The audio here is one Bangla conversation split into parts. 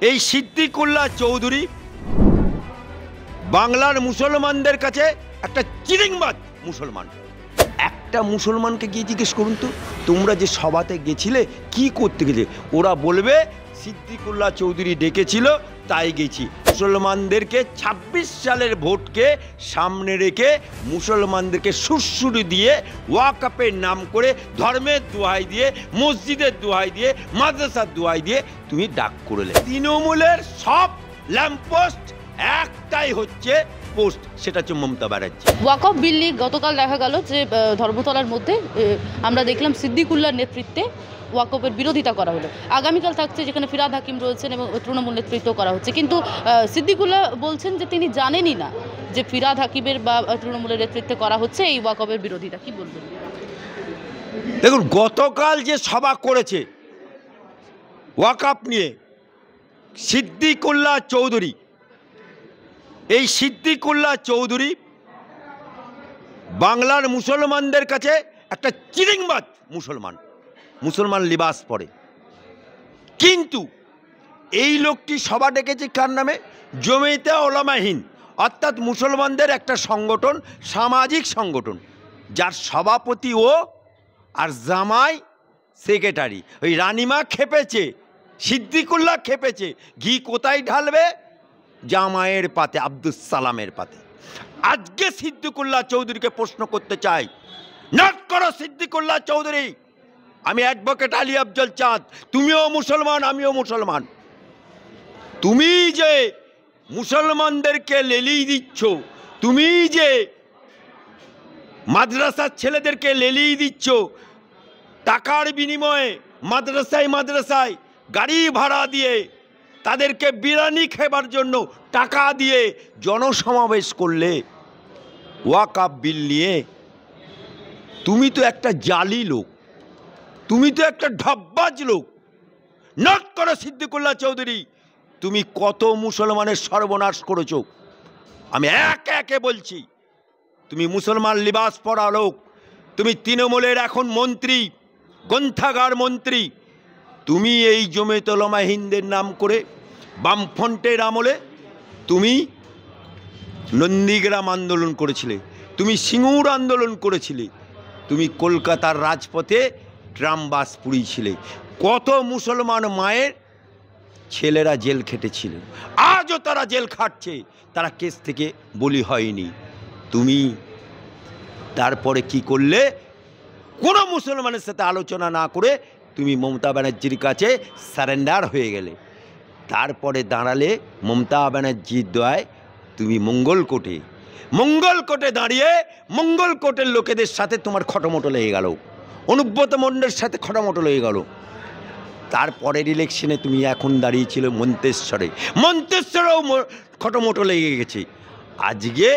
এই সিদ্দিকুল্লাহ চৌধুরী বাংলার মুসলমানদের কাছে একটা চিরিংবাজ মুসলমান। একটা মুসলমানকে গিয়ে জিজ্ঞেস করুন তো, তোমরা যে সভাতে গেছিলে কি করতে গেলে? ওরা বলবে সিদ্দিকুল্লাহ চৌধুরী ডেকেছিল তাই গেছি। মুসলমানদেরকে ২৬ সালের ভোটকে সামনে রেখে মুসলমানদেরকে সুরসুরি দিয়ে ওয়াকফের নাম করে ধর্মের দোহাই দিয়ে, মসজিদের দোহাই দিয়ে, মাদ্রাসার দোহাই দিয়ে তুমি ডাক করলে। তৃণমূলের সব ল্যাম্পপোস্ট একটাই হচ্ছে পোস্ট, সেটা হচ্ছে মমতা ব্যানার্জি। ওয়াকফ বিল নিয়ে গতকাল দেখা গেল যে ধর্মতলার মধ্যে আমরা দেখলাম সিদ্দিকুল্লাহর নেতৃত্বে ওয়াকফের বিরোধিতা করা হলো। আগামীকাল থাকছে যেখানে ফিরহাদ হাকিম রয়েছেন এবং তৃণমূল নেতৃত্ব করা হচ্ছে, কিন্তু সিদ্দিকুল্লাহ বলছেন যে তিনি জানেনই না যে ফিরহাদ হাকিমের বা তৃণমূলের নেতৃত্বে করা হচ্ছে এই ওয়াকফের বিরোধিতা। কি বলবেন? দেখুন, গতকাল যে সভা করেছে ওয়াকফ নিয়ে সিদ্দিকুল্লাহ চৌধুরী, এই সিদ্দিকুল্লাহ চৌধুরী বাংলার মুসলমানদের কাছে একটা চিরিংবাজ মুসলমান। মুসলমান লিবাস পরে, কিন্তু এই লোকটি সভা ডেকেছে কার নামে? জমিয়তে উলামায়ে হিন্দ, অর্থাৎ মুসলমানদের একটা সংগঠন, সামাজিক সংগঠন, যার সভাপতি ও আর জামাই সেক্রেটারি। ওই রানিমা খেপেছে, সিদ্দিকুল্লাহ খেপেছে, ঘি কোথায় ঢালবে? জামাইয়ের পাতে, আব্দুস সালামের পাতে। আজকে সিদ্দিকুল্লাহ চৌধুরীকে প্রশ্ন করতে চাই, নট করো সিদ্দিকুল্লাহ চৌধুরী। আমি অ্যাডভোকেট আলী আফজল চাঁদ, তুমিও মুসলমান, আমিও মুসলমান। তুমি যে মুসলমানদেরকে লেলিয়ে দিচ্ছ, তুমি যে মাদ্রাসার ছেলেদেরকে লেলিয়ে দিচ্ছ, টাকার বিনিময়ে মাদ্রাসায় মাদ্রাসায় গাড়ি ভাড়া দিয়ে, তাদেরকে বিরিয়ানি খাবার জন্য টাকা দিয়ে জনসমাবেশ করলে ওয়াকফ বিল নিয়ে, তুমি তো একটা জালি লোক, তুমি তো একটা ঢপবাজ লোক। নট করো সিদ্দিকুল্লাহ চৌধুরী, তুমি কত মুসলমানের সর্বনাশ করেছো। আমি একে একে বলছি, তুমি মুসলমান লিবাস পরা লোক, তুমি তৃণমূলের এখন মন্ত্রী, গ্রন্থাগার মন্ত্রী। তুমি এই জমিয়তে উলামায়ে হিন্দের নাম করে বামফ্রন্টের আমলে তুমি নন্দীগ্রাম আন্দোলন করেছিলে, তুমি সিঙ্গুর আন্দোলন করেছিলে, তুমি কলকাতার রাজপথে ট্রাম বাস পুড়িয়েছিলে। কত মুসলমান মায়ের ছেলেরা জেল খেটেছিল, আজও তারা জেল খাটছে, তারা কেস থেকে বলি হয়নি। তুমি তারপরে কি করলে? কোনো মুসলমানের সাথে আলোচনা না করে তুমি মমতা ব্যানার্জির কাছে সারেন্ডার হয়ে গেলে। তারপরে দাঁড়ালে মমতা ব্যানার্জির দয়ায় তুমি মঙ্গলকোটে দাঁড়িয়ে মঙ্গলকোটের লোকেদের সাথে তোমার খটোমটো লেগে গেল, অনুব্রত মণ্ডলের সাথে খটোমটো লেগে গেল। তারপরের ইলেকশনে তুমি এখন দাঁড়িয়েছিল মন্তেশ্বরেও খটোমটো লেগে গেছে। আজকে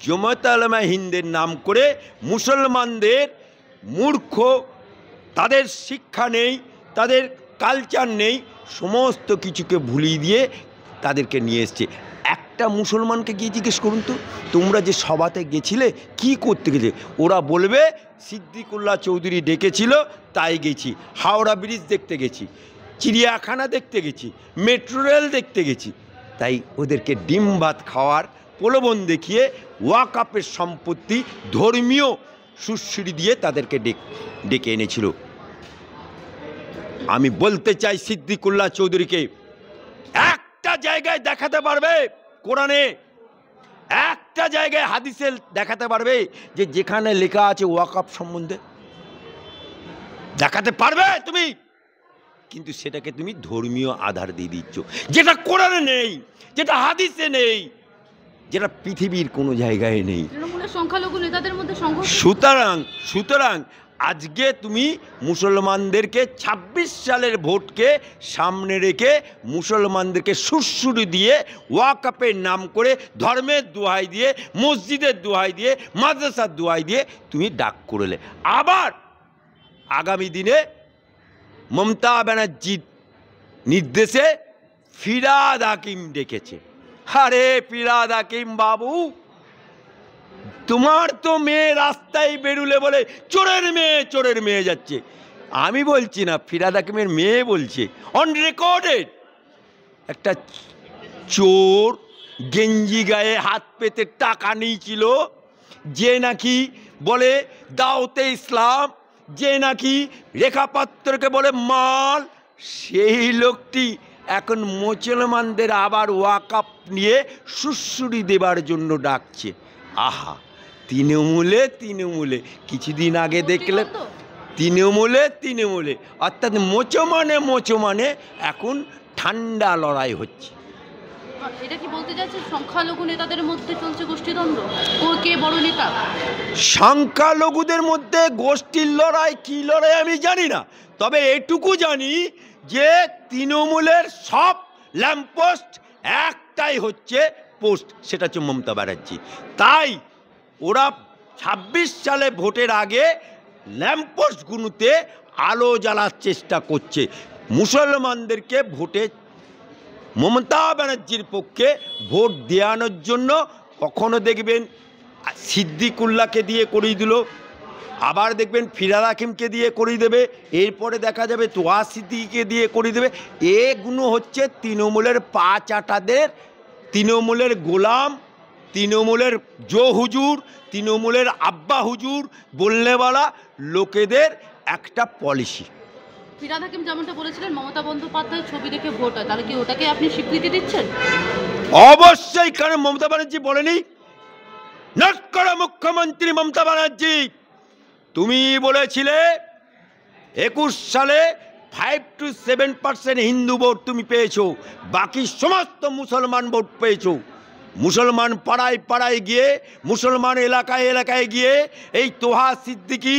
জমিয়তে উলামায়ে হিন্দের নাম করে মুসলমানদের মূর্খ, তাদের শিক্ষা নেই, তাদের কালচার নেই, সমস্ত কিছুকে ভুলিয়ে দিয়ে তাদেরকে নিয়ে এসছে। একটা মুসলমানকে গিয়ে জিজ্ঞেস করুন তো, তোমরা যে সভাতে গেছিলে কি করতে গেলে? ওরা বলবে সিদ্দিকুল্লাহ চৌধুরী ডেকেছিল তাই গেছি। হাওড়া ব্রিজ দেখতে গেছি, চিড়িয়াখানা দেখতে গেছি, মেট্রো রেল দেখতে গেছি। তাই ওদেরকে ডিম ভাত খাওয়ার প্রলোভন দেখিয়ে ওয়াকফের সম্পত্তি ধর্মীয় সুশ্রী দিয়ে তাদেরকে ডেকে এনেছিল। আমি বলতে চাই সিদ্দিকুল্লাহ চৌধুরীকে, একটা জায়গায় দেখাতে পারবে কোরআনে, একটা জায়গায় হাদিসে দেখাতে পারবে যে যেখানে লেখা আছে ওয়াকফ সম্বন্ধে? দেখাতে পারবে তুমি? কিন্তু সেটাকে তুমি ধর্মীয় আধার দিয়ে দিচ্ছ, যেটা কোরআনে নেই, যেটা হাদিসে নেই, যেটা পৃথিবীর কোনো জায়গায় নেই। সংখ্যালঘু নেতাদের মধ্যে সুতরাং আজকে তুমি মুসলমানদেরকে ২৬ সালের ভোটকে সামনে রেখে মুসলমানদেরকে সুরসুরি দিয়ে ওয়াকফের নাম করে ধর্মের দোহাই দিয়ে, মসজিদের দোহাই দিয়ে, মাদ্রাসার দোহাই দিয়ে তুমি ডাক করলে। আবার আগামী দিনে মমতা ব্যানার্জির নির্দেশে ফিরহাদ হাকিম ডেকেছে। আরে ফিরহাদ হাকিম বাবু, তোমার তো মেয়ে রাস্তায় বেরুলে বলে চোরের মেয়ে যাচ্ছে। আমি বলছি না, ফিরহাদ হাকিমের মেয়ে বলছে, অন রেকর্ডেড। একটা চোর গেঞ্জি গায়ে হাত পেতে টাকা নিয়েছিল, যে নাকি বলে দাওতে ইসলাম, যে নাকি রেখা পাত্রকে বলে মাল, সেই লোকটি এখন মুসলমানদের আবার ওয়াকআপ নিয়ে সুড়সুড়ি দেবার জন্য ডাকছে। আহা, তৃণমূলে তৃণমূলে কিছুদিন আগে দেখলে তৃণমূলে অর্থাৎ মোচমানে এখন ঠান্ডা লড়াই হচ্ছে। এটা কি বলতে যাচ্ছে সংখ্যালঘু নেতাদের মধ্যে চলছে গোষ্ঠীদ্বন্দ্ব, কে বড় নেতা? সংখ্যালঘুদের মধ্যে গোষ্ঠীর লড়াই কি লড়াই আমি জানি না, তবে এটুকু জানি যে তৃণমূলের সব ল্যাম্পপোস্ট একটাই হচ্ছে পোস্ট, সেটা হচ্ছে মমতা ব্যানার্জি। তাই ওরা ২৬ সালে ভোটের আগে ল্যাম্পপোস্টগুলোতে আলো জ্বালার চেষ্টা করছে, মুসলমানদেরকে ভোটে মমতা ব্যানার্জির পক্ষে ভোট দেওয়ানোর জন্য। কখনো দেখবেন সিদ্দিকুল্লাহকে দিয়ে করিয়ে দিল, আবার দেখবেন ফিরহাদ হাকিমকে দিয়ে করিয়ে দেবে, এরপরে দেখা যাবে তোহা সিদ্দিকীকে দিয়ে করিয়ে দেবে। এগুলো হচ্ছে তৃণমূলের পা চাটাদের, তৃণমূলের গোলাম, তৃণমূলের জো হুজুর, তৃণমূলের আব্বা হুজুর বললেওয়ালা লোকেদের একটা পলিসি। ফিরহাদ হাকিম যেমনটা বলেছিলেন মমতা বন্দ্যোপাধ্যায়ের ছবি দেখে ভোট হয়, তাহলে কি ওটাকে আপনি স্বীকৃতি দিচ্ছেন? অবশ্যই, কারণ মমতা ব্যানার্জি বলেনি, নট করা মুখ্যমন্ত্রী মমতা ব্যানার্জি, তুমি বলেছিলে ২১ সালে 5 to 7% হিন্দু ভোট তুমি পেয়েছো, বাকি সমস্ত মুসলমান ভোট পেয়েছো। মুসলমান পাড়ায় পাড়ায় গিয়ে, মুসলমান এলাকায় এলাকায় গিয়ে এই তোহা সিদ্দিকী,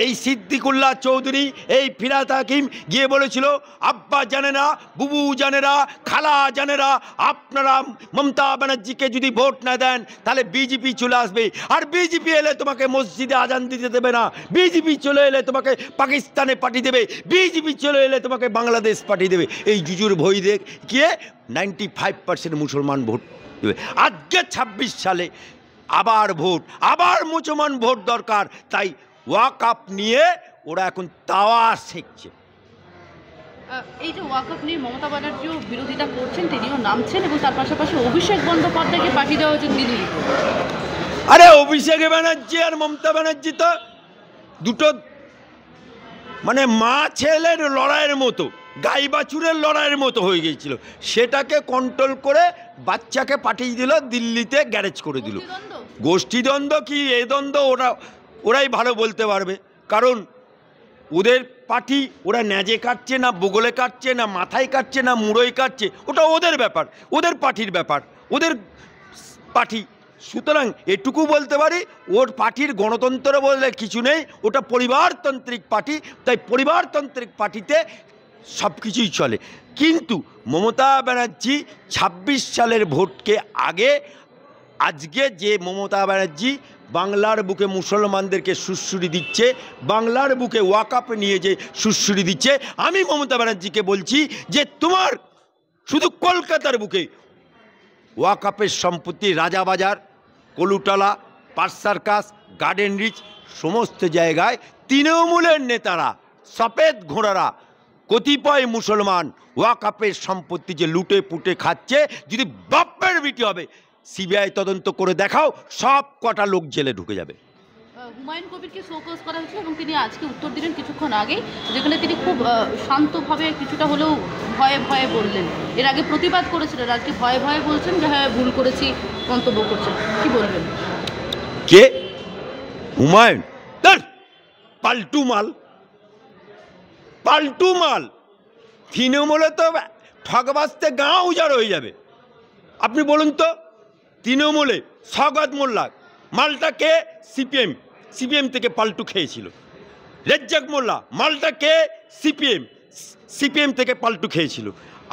এই সিদ্দিকুল্লাহ চৌধুরী, এই ফিরহাদ হাকিম গিয়ে বলেছিল আব্বা জানে না, বুবু জানে না, খালা জানে না, আপনারা মমতা ব্যানার্জিকে যদি ভোট না দেন তাহলে বিজেপি চলে আসবে, আর বিজেপি এলে তোমাকে মসজিদে আজান দিতে দেবে না, বিজেপি চলে এলে তোমাকে পাকিস্তানে পাঠিয়ে দেবে, বিজেপি চলে এলে তোমাকে বাংলাদেশ পাঠিয়ে দেবে। এই জুজুর ভয় দেখিয়ে 95% মুসলমান ভোট দেবে। আজকে ২৬ সালে আবার ভোট, আবার মুসলমান ভোট দরকার, তাই ওয়াকআপ নিয়ে ওরা এখন তাওয়া শিখছে। এই যে ওয়াকআপ নিয়ে মমতা ব্যানার্জিও বিরোধিতা করছেন, তিনিও নামছেন, এবং তার পাশাপাশি অভিষেক বন্দ্যোপাধ্যায়কে পাঠিয়ে দেওয়া হয়েছে দিল্লি। আরে অভিষেক ব্যানার্জি আর মমতা ব্যানার্জি তো দুটো মানে মা ছেলের লড়াইয়ের মতো, গাই বাছুরের লড়াইয়ের মতো হয়ে গিয়েছিল, সেটাকে কন্ট্রোল করে বাচ্চাকে পাঠিয়ে দিল দিল্লিতে, গ্যারেজ করে দিল। গোষ্ঠীদ্বন্দ্ব কি এ দ্বন্দ্ব ওরাই ভালো বলতে পারবে, কারণ ওদের পার্টি, ওরা ন্যাজে কাটছে না, বগলে কাটছে না, মাথায় কাটছে না, মুড়োয় কাটছে, ওটা ওদের ব্যাপার, ওদের পার্টির ব্যাপার, ওদের পার্টি। সুতরাং এটুকু বলতে পারি, ওর পার্টির গণতন্ত্র বলে কিছু নেই, ওটা পরিবারতান্ত্রিক পার্টি, তাই পরিবারতান্ত্রিক পার্টিতে সব কিছুই চলে। কিন্তু মমতা ব্যানার্জি ২৬ সালের ভোটকে আগে, আজকে যে মমতা ব্যানার্জি বাংলার বুকে মুসলমানদেরকে সুড়সুড়ি দিচ্ছে, বাংলার বুকে ওয়াকআপ নিয়ে যে সুড়সুড়ি দিচ্ছে, আমি মমতা ব্যানার্জিকে বলছি যে তোমার শুধু কলকাতার বুকে ওয়াকআপের সম্পত্তি Rajabazar, Colootola, Park Circus, Garden Reach সমস্ত জায়গায় তৃণমূলের নেতারা, সফেদ ঘোড়ারা, কতিপয় মুসলমান ওয়াকআপের সম্পত্তি যে লুটে পুটে খাচ্ছে, যদি বাপ্পের বিটি হবে সিবিআই তদন্ত করে দেখাও, সব কটা লোক জেলে ঢুকে যাবে। হুমায়ুন কবিরকে শোকজ করা হয়েছিল এবং তিনি আজকে উত্তর দিলেন কিছুক্ষণ আগে, যেখানে তিনি খুব শান্তভাবে কিছুটা হলেও ভয়ে ভয়ে বললেন। এর আগে প্রতিবাদ করেছিলেন, আজকে ভয়ে ভয়ে বলছেন যে হ্যাঁ ভুল করেছি, মন্তব্য করছেন। কি বলবেন? কে হুমায়ুন? পাল্টু মাল, পাল্টু মাল। তৃণমূলে তো ঠগবাজতে গাঁ উজাড় হয়ে যাবে। আপনি বলুন তো, তৃণমূলে সওগাত মোল্লা মালটাকে সিপিএম থেকে পাল্টু খেয়েছিল, রেজ্জাক মোল্লা মালটাকে সিপিএম থেকে পাল্টু খেয়েছিল,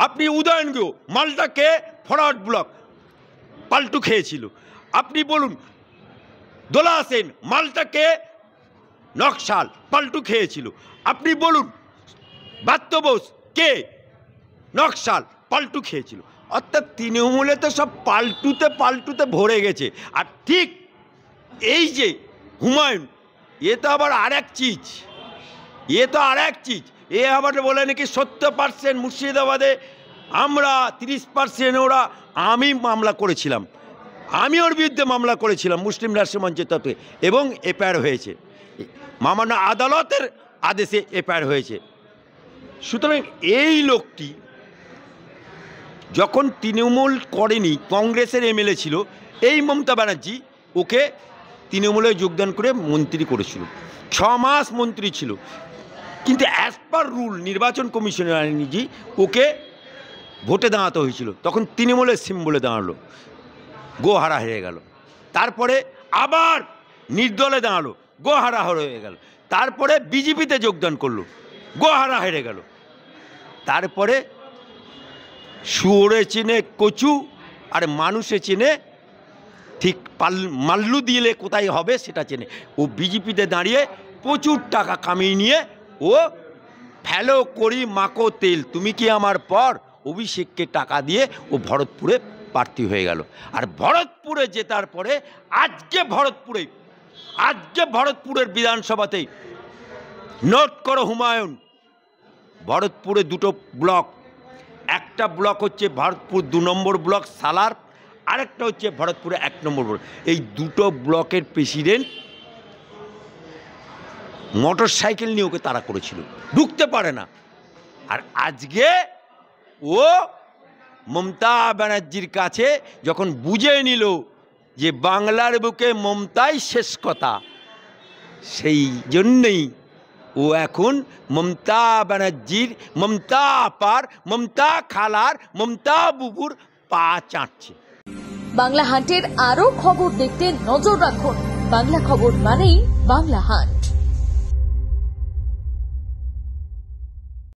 আপনি উদয়ন গো মালটাকে ফরওয়ার্ড ব্লক পাল্টু খেয়েছিল, আপনি বলুন দোলা সেন মালটাকে নকশাল পাল্টু খেয়েছিল, আপনি বলুন বাত্য বোস কে নকশাল পাল্টু খেয়েছিল। অর্থাৎ তৃণমূলে তো সব পাল্টুতে ভরে গেছে। আর ঠিক এই যে হুমায়ুন, এ তো আবার আর এক চিজ, এ আবার বলে নাকি 70% মুর্শিদাবাদে আমরা 30% ওরা, আমি মামলা করেছিলাম, আমি ওর বিরুদ্ধে মামলা করেছিলাম মুসলিম রাষ্ট্র মঞ্চের তত্ত্বে, এবং এফআইআর হয়েছে, মাননীয় আদালতের আদেশে এফআইআর হয়েছে। সুতরাং এই লোকটি যখন তৃণমূল করেনি, কংগ্রেসের এমএলএ ছিল, এই মমতা ব্যানার্জি ওকে তৃণমূলে যোগদান করে মন্ত্রী করেছিল, 6 মাস মন্ত্রী ছিল, কিন্তু অ্যাজ পার রুল নির্বাচন কমিশনের আইনজি ওকে ভোটে দাঁড়াতে হয়েছিল, তখন তৃণমূলের সিম্বলে দাঁড়ালো, গোহারা হেরে গেল। তারপরে আবার নির্দলে দাঁড়ালো, গোহারা হয়ে গেল। তারপরে বিজেপিতে যোগদান করলো, গোহারা হেরে গেল। তারপরে শুয়োরে চেনে কচু আর মানুষে চেনে ঠিক মাল্লু দিলে কোথায় হবে সেটা চেনে। ও বিজেপিতে দাঁড়িয়ে প্রচুর টাকা কামিয়ে নিয়ে ও ফেলো করি মাকো তেল তুমি কি আমার পর অভিষেককে টাকা দিয়ে ও ভরতপুরে প্রার্থী হয়ে গেল। আর ভরতপুরে জেতার পরে আজকে ভরতপুরের বিধানসভাতেই নোট করো হুমায়ুন, ভরতপুরে 2টো ব্লক, একটা ব্লক হচ্ছে ভরতপুর 2 নম্বর ব্লক সালার, আরেকটা হচ্ছে ভরতপুরে 1 নম্বর ব্লক। এই 2টো ব্লকের প্রেসিডেন্ট মোটর সাইকেল নিয়ে ওকে তাড়া করেছিল, ঢুকতে পারে না। আর আজকে ও মমতা ব্যানার্জির কাছে যখন বুঝে নিল যে বাংলার বুকে মমতাই শেষ কথা, সেই জন্যেই ও এখন মমতা ব্যানার্জির, মমতা আপার, মমতা খালার, মমতা বুবুর পা চাটছে। বাংলা হান্টের আরো খবর দেখতে নজর রাখুন। বাংলা খবর মানেই বাংলা হান্ট।